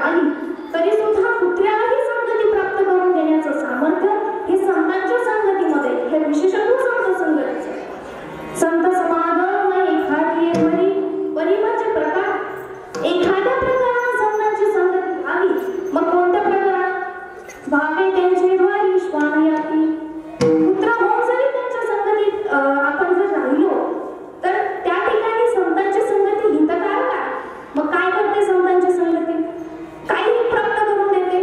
आली तरी सुद्धा कुत्र्यालाही संगती प्राप्त करून देण्याचं सामर्थ्य हे संतांच्या संगतीमध्ये, हे विशेषत्व संत संगतीचे. संत समागम एखादी परी, परी म्हणजे प्रकार. एखाद्या प्रकारात संतांची संगती व्हावी. मग कोणत्या प्रकारात भावे त्यांचे द्वारी श्वानयाती. पुत्र होऊन जरी त्यांच्या संगतीत आपण जर राहिलो तर त्या ठिकाणी संतांची संगती हितकारक आहे. मग काय करते संतांची संगती? काही प्राप्त करून देते.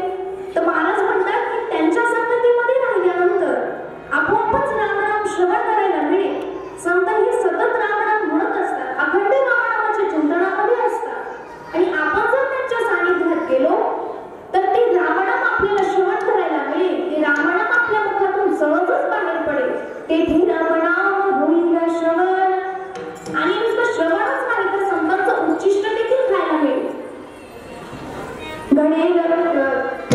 तर महाराज म्हणतात की त्यांच्या संगतीमध्ये राहिल्यानंतर आपोआपच रामनाम श्रवण करायला मिळेल. संत हे सतत रामनाम म्हणत असतात, अखंड रामनामाच्या चिंतनामध्ये असतात. आणि आपण जर त्यांच्या सानिध्यात गेलो तर ते रामनाम आपल्याला श्रवण करायला मिळेल. ते रामनाम आपल्या मुखातून सहजच बाहेर पडेल. तेथे रामनाम होईल श्रवण. आणि नुसतं श्रवणच नाही तर संतांचं उच्चिष्ट देखील खायला मिळेल.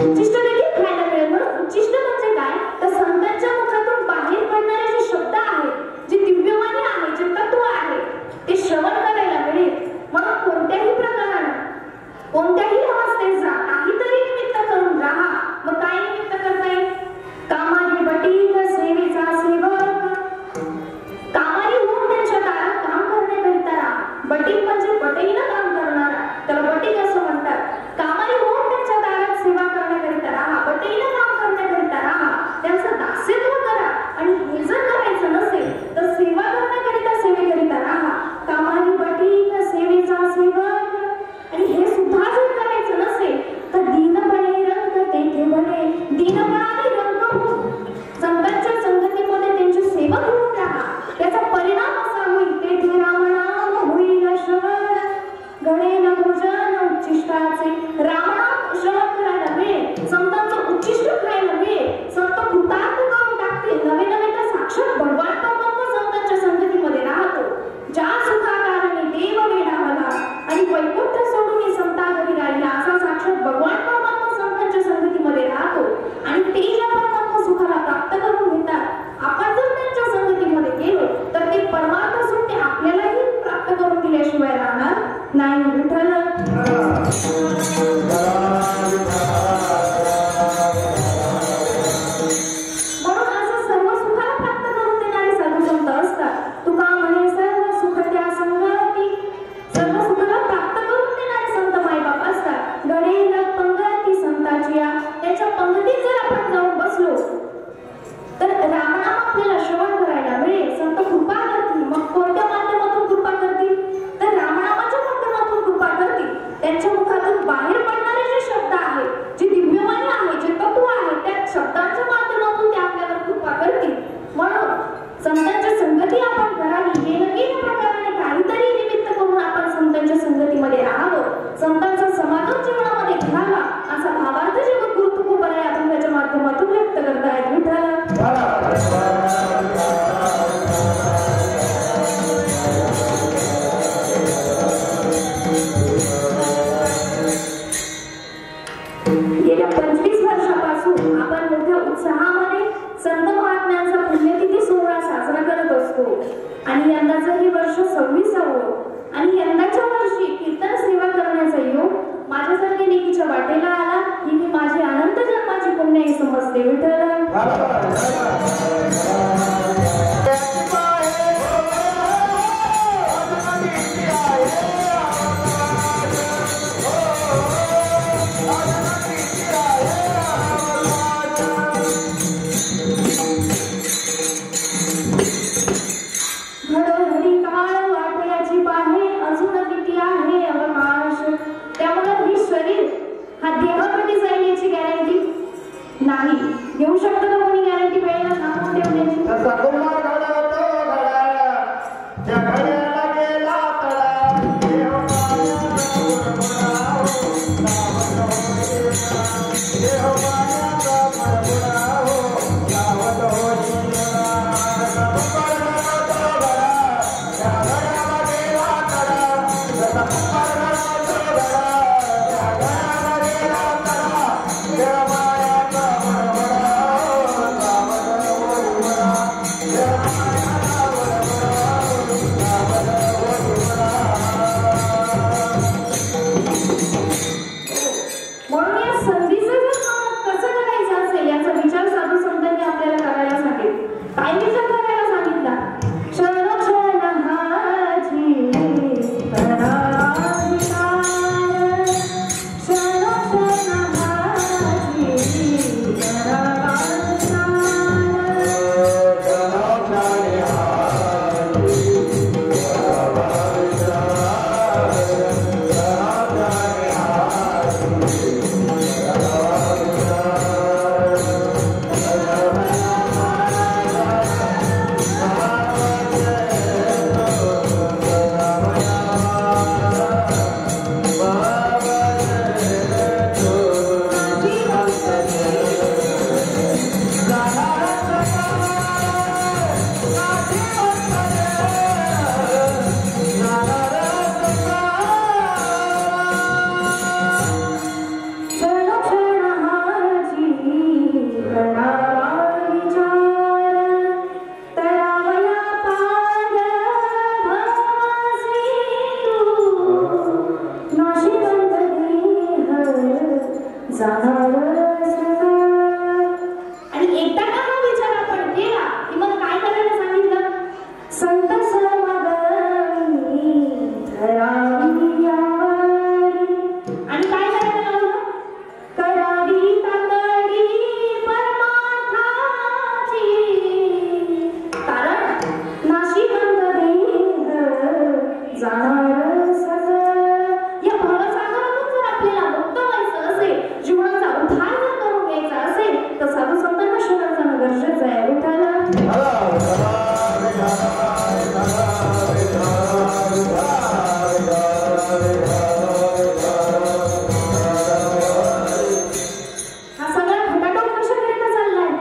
उच्चिष्ट देखील खायला मिळेल. म्हणून उच्चिष्ट म्हणजे काय तर संतांच्या मुखातून बाहेर पडणारे जे शब्द आहेत, जे दिव्यवाणी आहे, जे तत्व आहे, ते श्रवण करायला मिळेल. म्हणून कोणत्याही प्रकाराने, कोणत्याही अवस्थेचा काहीतरी निमित्त करून राहा. मग काय निमित्त करता येईल? कामारी बटीक सेवेचा सेवक. कामारी होऊन त्यांच्या दारात काम करण्याकरिता राहा. बटीक म्हणजे बटीनं काम करणारा, त्याला बटीक असं म्हणतात. कामारी होऊन त्यांच्या दारात सेवा करण्याकरिता राहा, बटीनं काम करण्याकरिता राहा, त्यांचं दास्यत्व करा. आणि हे जर करायचं नसेल तर सेवा करण्याकरिता सेवेकरिता राहा. कामारी बटीक सेवेचा सेवक. आणि हे सुद्धा जर करायचं नसेल तर दीनपणे रंग तेथे बने. दीनपणाने रंग होऊन संतांच्या संगतीमध्ये त्यांची सेवा करून राहा. त्याचा परिणाम असा होईल तेथे रामनाम होईल श्रवण. गणेन भोजन उच्चिष्टाचे. रामनाम श्रवण करायला मिळेल. संतांचं उच्चिष्ट खायला मिळेल. संत कृतार्थ करून टाकतील. नवे नवे तर साक्षात भगवान परमात्मा संतांच्या संगतीमध्ये राहतो. ज्या सुखाकारणे देव वेडावला आणि वैकुंठ सोडून संतांमध्ये राहिला असा साक्षात भगवान परमात्मा संतांच्या संगतीमध्ये राहतो. आणि ते ज्या परमात्मा सुखाला प्राप्त करून घेतात, आपण जर त्यांच्या संगतीमध्ये गेलो तर ते परमार्थ सुख ते आपल्यालाही प्राप्त करून दिल्याशिवाय राहणार नाही. विठ्ठल म्हणून असं सर्व सुखाला प्राप्त करून देणारे साधू संत असतात. तुका म्हणे सर्व सुख त्या संगती. सर्व सुखाला प्राप्त करून देणारे संत मायबाप असतात. गणेन पंगती संताची. त्याच्या पंगतीत जर आपण जाऊन बसलो तर रामनाम आपल्याला श्रवण करायला मिळेल. संत कृपा करतील. मग कोणत्या माध्यमातून कृपा करतील तर रामनामाच्या माध्यमातून कृपा करतील. त्यांच्या मुखातून बाहेर पडणारे जे शब्द आहेत, जे दिव्यवाणी आहे, जे तत्व आहे, त्या शब्दांच्या माध्यमातून ते आपल्याला कृपा करतील. म्हणून संतांच्या संगती आपण करावी. येणं प्रकाराने काहीतरी निमित्त करून आपण संतांच्या संगतीमध्ये राहावं. संतांचा समागम जीवनामध्ये घ्यावा असा भावार्थ जे गुरु तुकोबरा या अभंगाच्या माध्यमातून व्यक्त करतायत. विठ्ठल गेल्या 25 वर्षापासून आपण मोठ्या उत्साहामध्ये संत महात्म्यांचा पुण्यतिथी सोहळा साजरा करत असतो. आणि यंदाचं हे वर्ष 26वे. आणि यंदाच्या वर्षी कीर्तन सेवा करण्याचा योग माझ्यासारख्या लेकीच्या वाटेला आला. ही मी माझी अनंत जन्माची पुण्याई समजते. विठ्ठल घडोघडी काळ वाटयाची पाहे अजून किती आहे अवकाश. त्यामुळे हे शरीर, हा देह कधी जाईल याची गॅरंटी नाही. घेऊ शकतो का कोणी गॅरंटी वेळेला थांबवून ठेवण्याची? जाणार आणि एकदा का हा विचार आपण केला की मग काय करायला सांगितलं? संत समागमी धरावी यारी आणि काय करायला लावलं? करावी तातडी परमार्थाची कारण नाशी बंद देह जाणार सज या भवसागरातून जर आपल्याला मुक्त व्हायचं असेल, जीवनाचा उद्धार जर करून घ्यायचा असेल तर साधू संतांना शरण जाणं गरजेचं आहे. विठाला हा सगळा खटाटोप कशाकरिता चाललाय?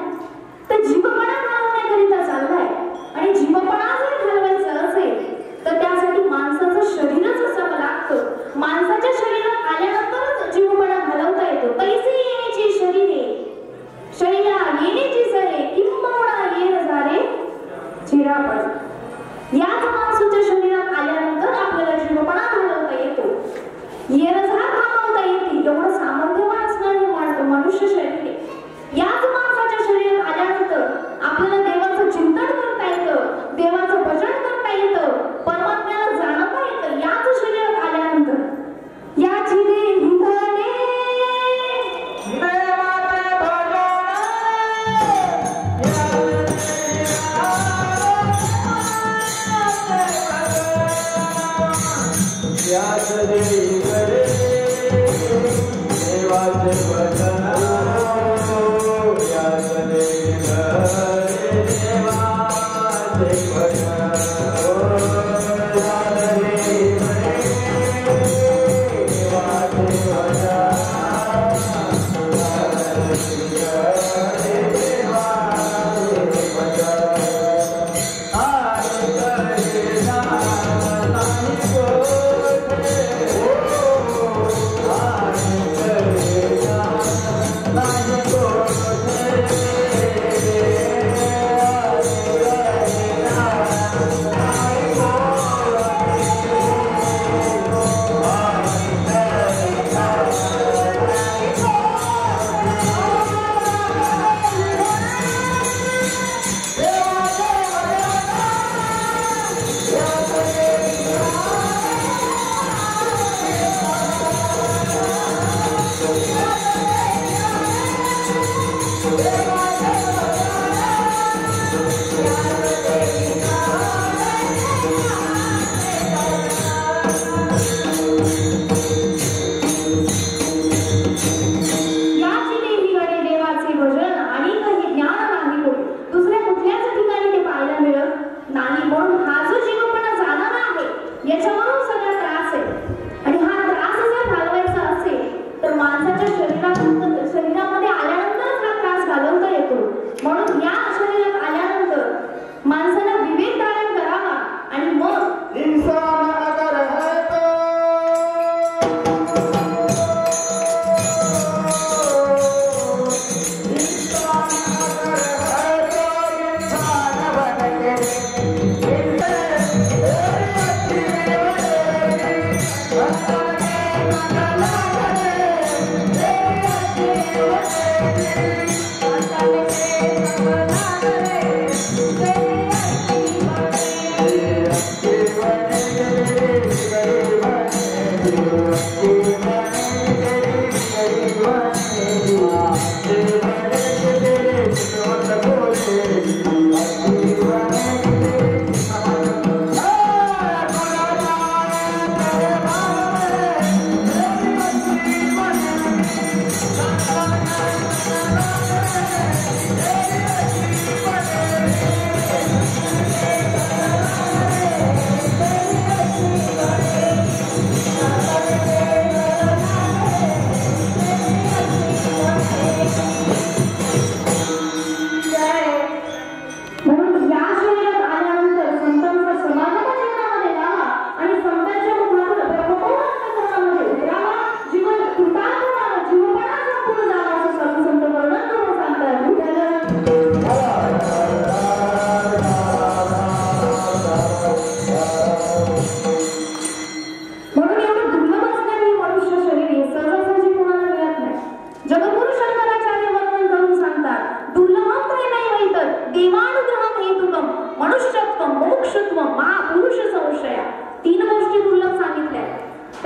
तर जीवपणा घालवण्याकरिता चाललाय. आणि जीवपणा जर घालवायचं असेल तर त्यासाठी माणसाचं शरीरच असावं लागतं. माणसाच्या शरीरात आल्यानंतरच जीवपणा घालवता येतो. पैसे येण्याची शरीरे शरीरा येण्याची सरे किंबहुना येन झाले चिरापण. याच माणसाच्या शरीरात आल्यानंतर आपल्याला जीवपणा घालवता येतो. येणझार थांबवता येते. एवढं सामर्थ्यवान असणारे मनुष्य शरीर याच माणसाच्या शरीरात आल्यानंतर आपल्याला देवाचं चिंतन करता येतं, देवाचं भजन करता येतं, परमात्म्याला जाणता येतं. याच शरीरात आल्यानंतर याची देही धने शरीरामध्ये आल्यानंतरच हा त्रास घालवता येतो. म्हणून या शरीरात आल्यानंतर माणसाला विवेक धारण करावा आणि मग इंसान अगर है तो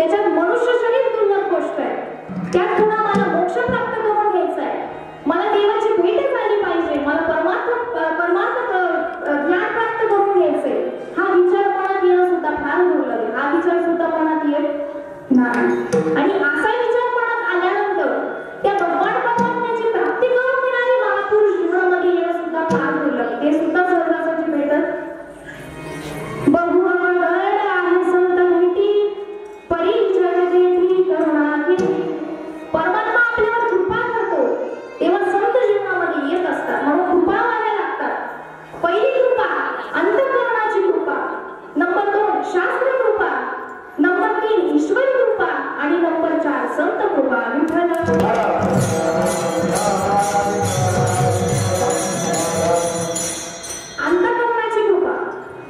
त्याच्यात मनुष्य शरीर दुर्लभ गोष्ट आहे. त्यात पुन्हा मला मोक्ष प्राप्त करून घ्यायचा आहे. मला देवाची भेट झाली पाहिजे. मला परमार्थ ज्ञान प्राप्त करून घ्यायचंय. हा विचार मनात येणं सुद्धा फार दुर्लभ आहे. हा विचार सुद्धा मनात येत नाही. आणि असा विचार मनात आल्यानंतर त्या ब्रह्मांड परमात्म्याची प्राप्ती करून देणारे महापुरुष जीवनामध्ये येणं सुद्धा फार दुर्लभ. ते सुद्धा सहजासहजी भेटत. बहु आहे संत भेटी परी जगदेठी करुणा केली. परमात्मा आपल्यावर कृपा करतो तेव्हा संत जीवनामध्ये येत असतात. म्हणून कृपा व्हायला लागतात. पहिली कृपा अंतःकरणाची कृपा, नंबर 2 शास्त्र कृपा, नंबर 3 ईश्वर कृपा आणि नंबर 4 संत कृपा. विठ्ठल अंतःकरणाची कृपा.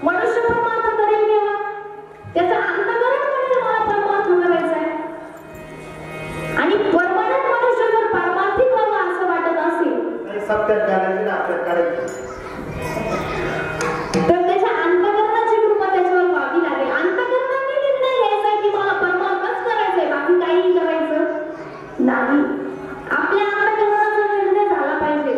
मनुष्य परमार्थ करेल केव्हा? त्याचं अंतःकरण म्हणजे मला परमार्थ करायचा आहे. आणि परमानंद मनुष्य जर पारमार्थिक व्हावा असं वाटत असेल सत्य करायची ना आपल्या करायची, तर त्याच्या अंतःकरणाची कृपा त्याच्यावर व्हावी लागेल. अंतःकरणाने निर्णय घ्यायचा की मला परमार्थच करायचंय, बाकी काही करायचं नाही. आपल्या अंतःकरणाचा निर्णय झाला पाहिजे.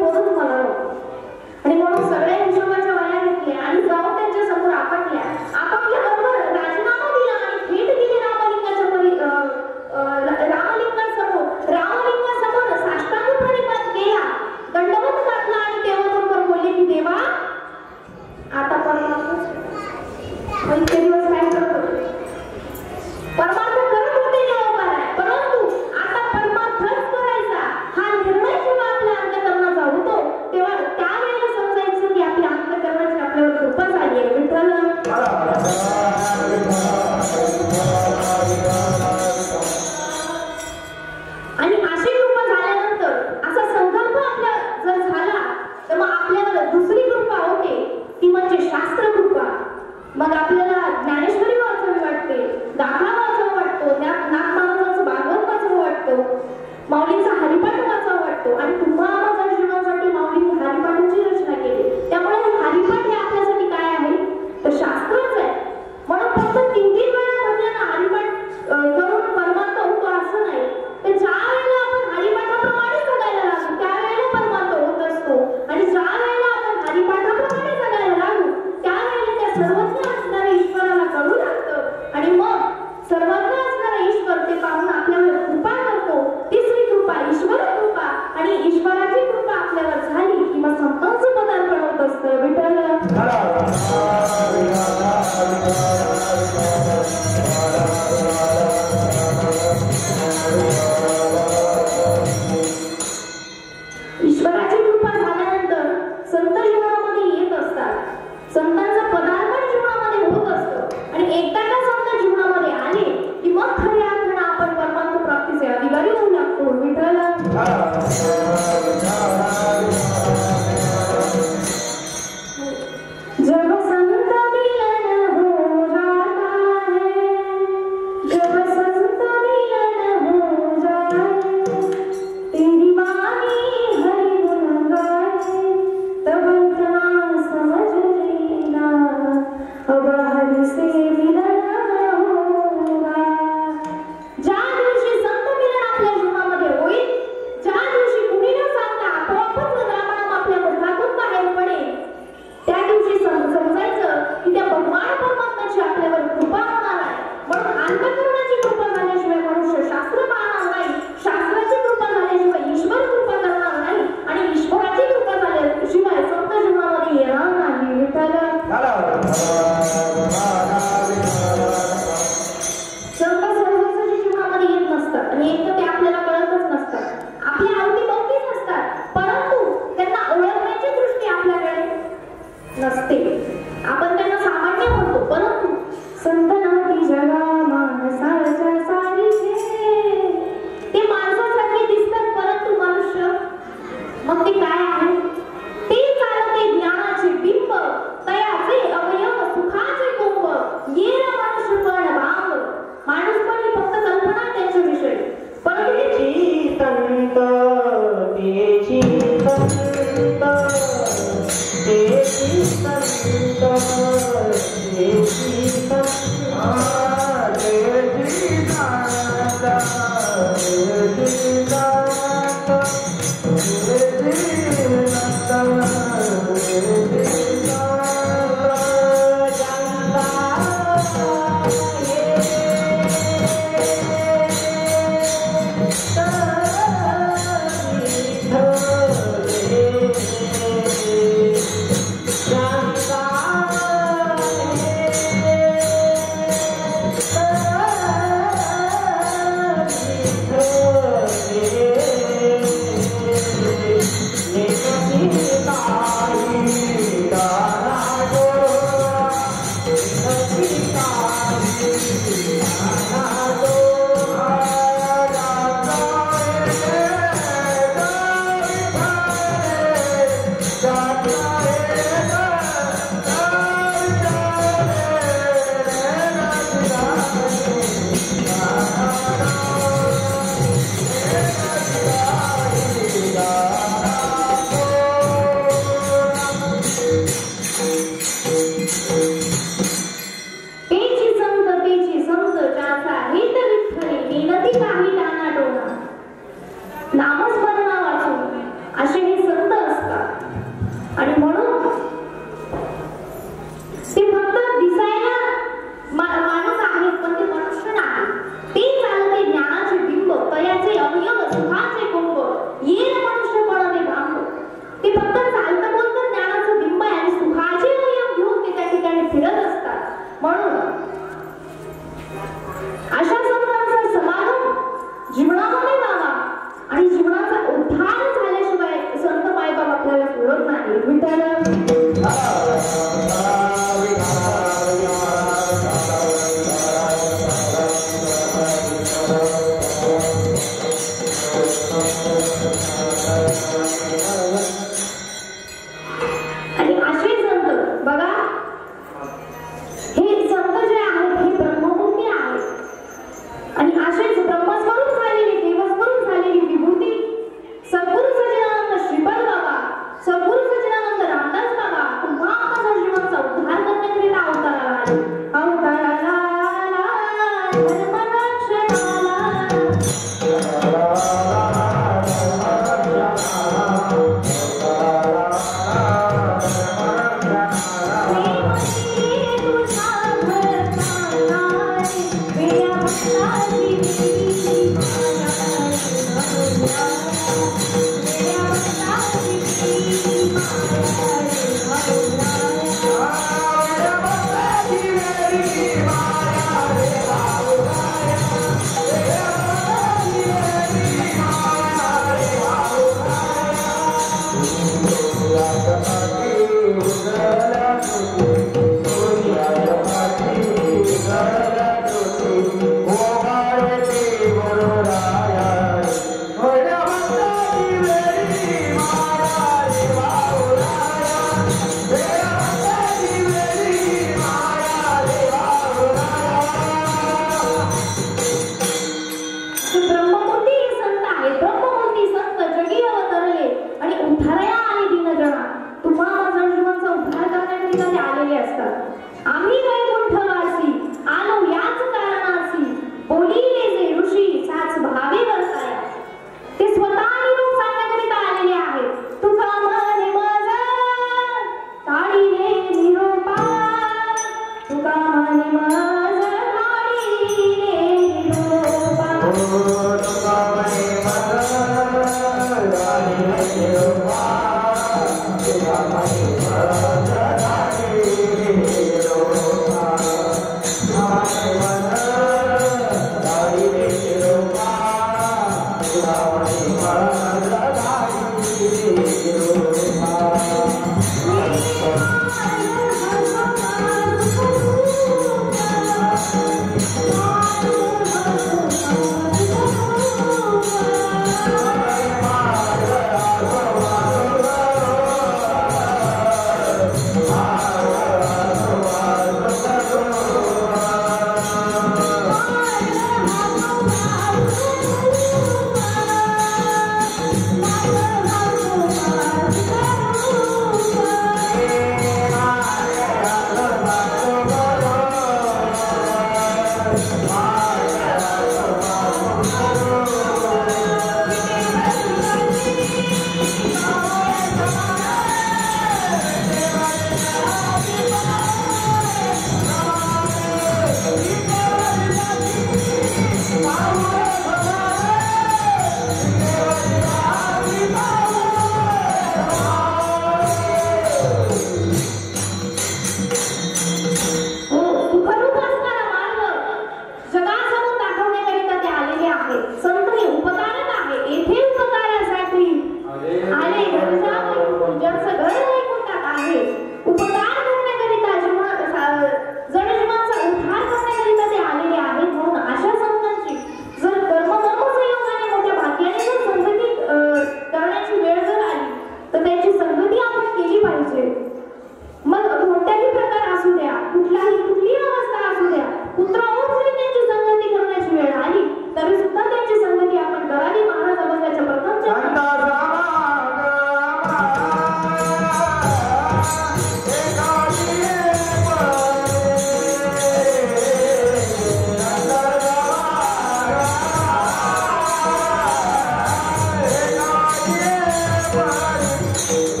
आहे